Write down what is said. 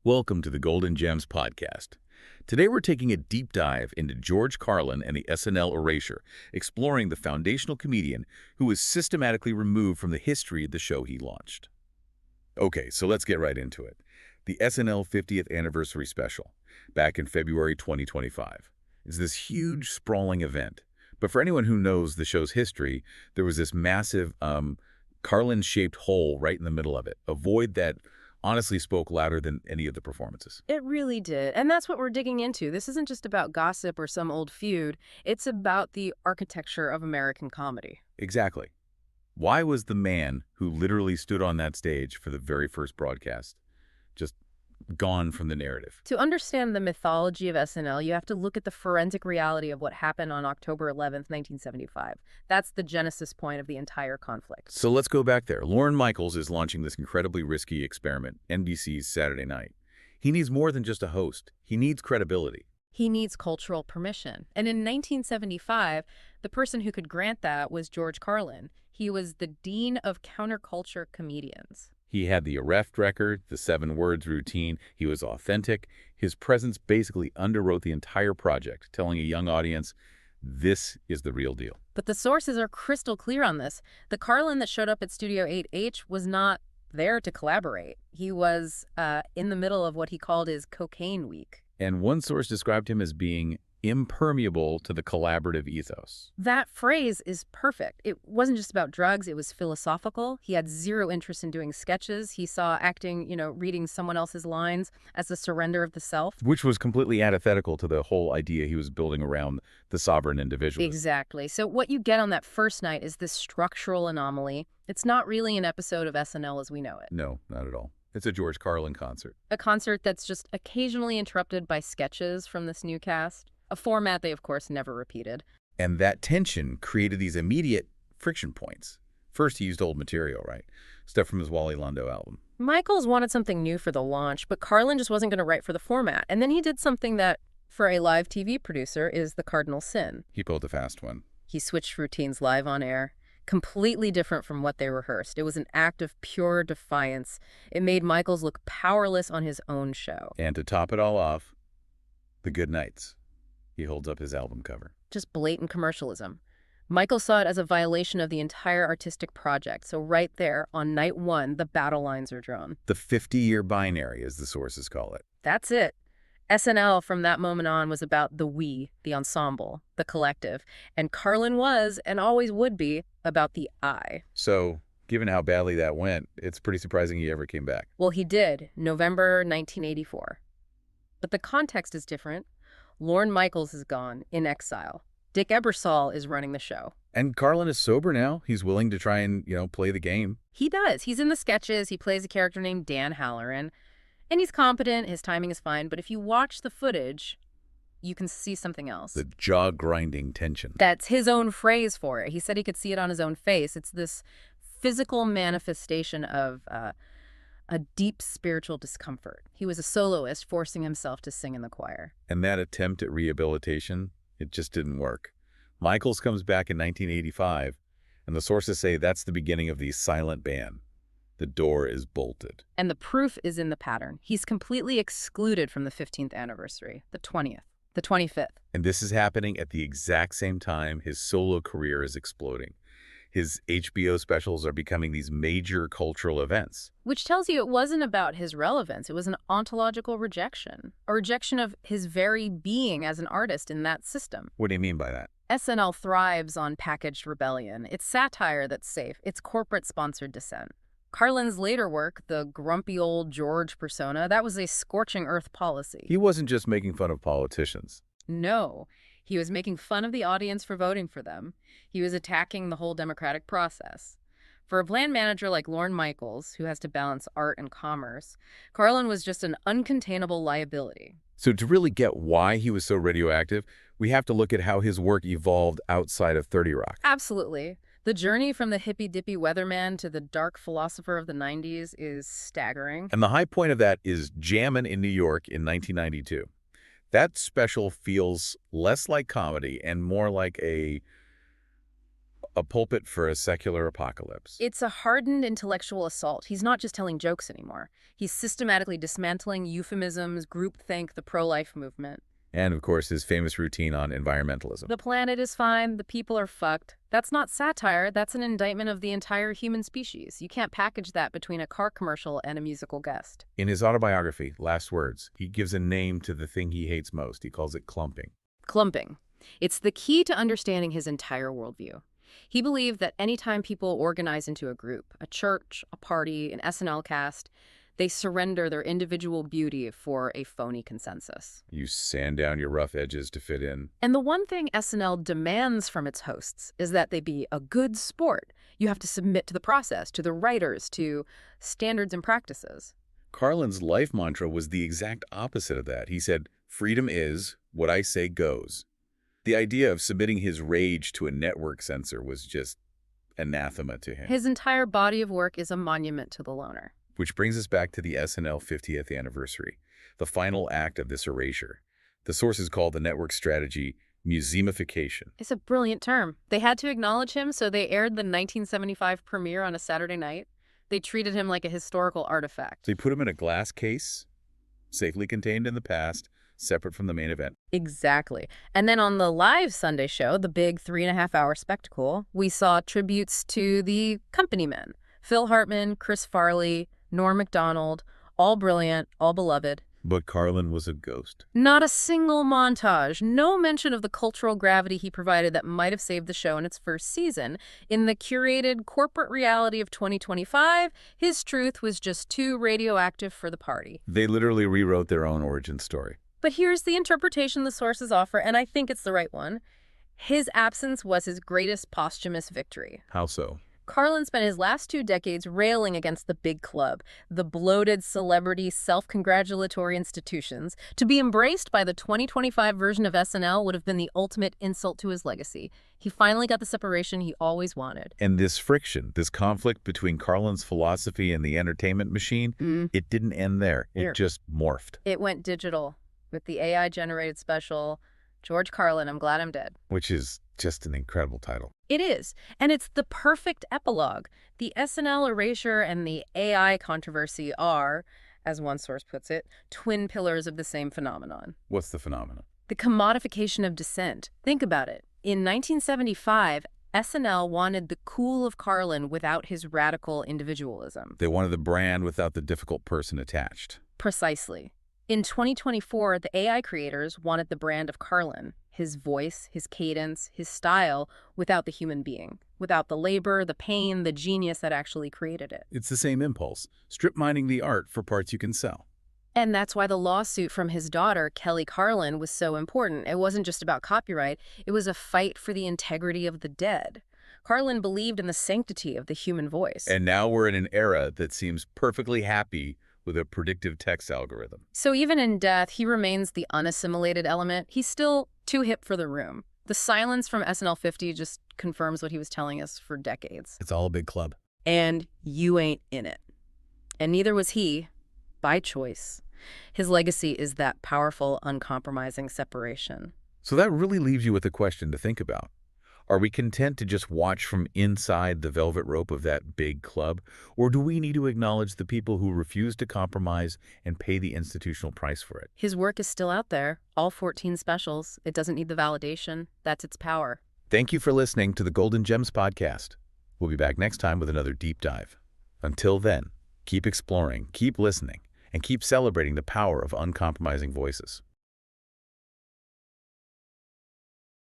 Welcome to the Golden Gems podcast. Today we're taking a deep dive into George Carlin and the SNL erasure, exploring the foundational comedian who was systematically removed from the history of the show he launched. Okay, so let's get right into it. The SNL 50th Anniversary Special, back in February 2025, is this huge, sprawling event. But for anyone who knows the show's history, there was this massive, Carlin-shaped hole right in the middle of it, a void that honestly spoke louder than any of the performances. It really did. And that's what we're digging into. This isn't just about gossip or some old feud. It's about the architecture of American comedy. Exactly. Why was the man who literally stood on that stage for the very first broadcast just gone from the narrative? To understand the mythology of SNL, you have to look at the forensic reality of what happened on October 11th, 1975. That's the genesis point of the entire conflict. So let's go back there. Lorne Michaels is launching this incredibly risky experiment, NBC's Saturday Night. He needs more than just a host. He needs credibility. He needs cultural permission. And in 1975, the person who could grant that was George Carlin. He was the dean of counterculture comedians. He had the arrest record, the 7 words routine. He was authentic. His presence basically underwrote the entire project, telling a young audience, this is the real deal. But the sources are crystal clear on this. The Carlin that showed up at Studio 8H was not there to collaborate. He was in the middle of what he called his cocaine week. And one source described him as being impermeable to the collaborative ethos. That phrase is perfect. It wasn't just about drugs, it was philosophical. He had zero interest in doing sketches. He saw acting, reading someone else's lines as a surrender of the self. Which was completely antithetical to the whole idea he was building around the sovereign individual. Exactly. So what you get on that first night is this structural anomaly. It's not really an episode of SNL as we know it. No, not at all. It's a George Carlin concert. A concert that's just occasionally interrupted by sketches from this new cast. A format they, of course, never repeated. And that tension created these immediate friction points. First, he used old material, right? Stuff from his Wally Londo album. Michaels wanted something new for the launch, but Carlin just wasn't going to write for the format. And then he did something that, for a live TV producer, is the cardinal sin. He pulled a fast one. He switched routines live on air, completely different from what they rehearsed. It was an act of pure defiance. It made Michaels look powerless on his own show. And to top it all off, the good nights. He holds up his album cover. Just blatant commercialism. Michael saw it as a violation of the entire artistic project. So right there, on night 1, the battle lines are drawn. The 50-year binary, as the sources call it. That's it. SNL from that moment on was about the we, the ensemble, the collective. And Carlin was, and always would be, about the I. So, given how badly that went, it's pretty surprising he ever came back. Well, he did, November 1984. But the context is different. Lorne Michaels is gone, in exile. Dick Ebersol is running the show. And Carlin is sober now. He's willing to try and, play the game. He does. He's in the sketches. He plays a character named Dan Halloran. And he's competent. His timing is fine. But if you watch the footage, you can see something else. The jaw-grinding tension. That's his own phrase for it. He said he could see it on his own face. It's this physical manifestation of a deep spiritual discomfort. He was a soloist forcing himself to sing in the choir. And that attempt at rehabilitation, it just didn't work. Michaels comes back in 1985, and the sources say that's the beginning of the silent ban. The door is bolted. And the proof is in the pattern. He's completely excluded from the 15th anniversary, the 20th, the 25th. And this is happening at the exact same time his solo career is exploding. His HBO specials are becoming these major cultural events. Which tells you it wasn't about his relevance. It was an ontological rejection, a rejection of his very being as an artist in that system. What do you mean by that? SNL thrives on packaged rebellion. It's satire that's safe. It's corporate-sponsored dissent. Carlin's later work, the grumpy old George persona, that was a scorching earth policy. He wasn't just making fun of politicians. No. He was making fun of the audience for voting for them. He was attacking the whole democratic process. For a bland manager like Lorne Michaels, who has to balance art and commerce, Carlin was just an uncontainable liability. So to really get why he was so radioactive, we have to look at how his work evolved outside of 30 Rock. Absolutely. The journey from the hippy-dippy weatherman to the dark philosopher of the 90s is staggering. And the high point of that is Jammin' in New York in 1992. That special feels less like comedy and more like a A pulpit for a secular apocalypse. It's a hardened intellectual assault. He's not just telling jokes anymore. He's systematically dismantling euphemisms, groupthink, the pro-life movement. And, of course, his famous routine on environmentalism. The planet is fine, the people are fucked. That's not satire, that's an indictment of the entire human species. You can't package that between a car commercial and a musical guest. In his autobiography, Last Words, he gives a name to the thing he hates most. He calls it clumping. Clumping. It's the key to understanding his entire worldview. He believed that anytime people organize into a group, a church, a party, an SNL cast, they surrender their individual beauty for a phony consensus. You sand down your rough edges to fit in. And the one thing SNL demands from its hosts is that they be a good sport. You have to submit to the process, to the writers, to standards and practices. Carlin's life mantra was the exact opposite of that. He said, "Freedom is what I say goes." The idea of submitting his rage to a network censor was just anathema to him. His entire body of work is a monument to the loner. Which brings us back to the SNL 50th anniversary, the final act of this erasure. The sources call the network strategy museumification. It's a brilliant term. They had to acknowledge him, so they aired the 1975 premiere on a Saturday night. They treated him like a historical artifact. They put him in a glass case, safely contained in the past, separate from the main event. Exactly. And then on the live Sunday show, the big 3.5-hour spectacle, we saw tributes to the company men. Phil Hartman, Chris Farley, Norm Macdonald, all brilliant, all beloved. But Carlin was a ghost. Not a single montage, no mention of the cultural gravity he provided that might have saved the show in its first season. In the curated corporate reality of 2025, his truth was just too radioactive for the party. They literally rewrote their own origin story. But here's the interpretation the sources offer, and I think it's the right one. His absence was his greatest posthumous victory. How so? Carlin spent his last 2 decades railing against the big club, the bloated celebrity self-congratulatory institutions. To be embraced by the 2025 version of SNL would have been the ultimate insult to his legacy. He finally got the separation he always wanted. And this friction, this conflict between Carlin's philosophy and the entertainment machine, it didn't end there. It just morphed. It went digital with the AI-generated special, George Carlin, I'm Glad I'm Dead. Which is just an incredible title. It is, and it's the perfect epilogue. The SNL erasure and the AI controversy are, as one source puts it, twin pillars of the same phenomenon. What's the phenomenon? The commodification of dissent. Think about it. In 1975, SNL wanted the cool of Carlin without his radical individualism. They wanted the brand without the difficult person attached. Precisely. In 2024, the AI creators wanted the brand of Carlin, his voice, his cadence, his style, without the human being, without the labor, the pain, the genius that actually created it. It's the same impulse, strip mining the art for parts you can sell. And that's why the lawsuit from his daughter, Kelly Carlin, was so important. It wasn't just about copyright, it was a fight for the integrity of the dead. Carlin believed in the sanctity of the human voice. And now we're in an era that seems perfectly happy with a predictive text algorithm. So even in death, he remains the unassimilated element. He's still too hip for the room. The silence from SNL 50 just confirms what he was telling us for decades. It's all a big club. And you ain't in it. And neither was he, by choice. His legacy is that powerful, uncompromising separation. So that really leaves you with a question to think about. Are we content to just watch from inside the velvet rope of that big club? Or do we need to acknowledge the people who refuse to compromise and pay the institutional price for it? His work is still out there, all 14 specials. It doesn't need the validation. That's its power. Thank you for listening to the Golden Gems podcast. We'll be back next time with another deep dive. Until then, keep exploring, keep listening, and keep celebrating the power of uncompromising voices.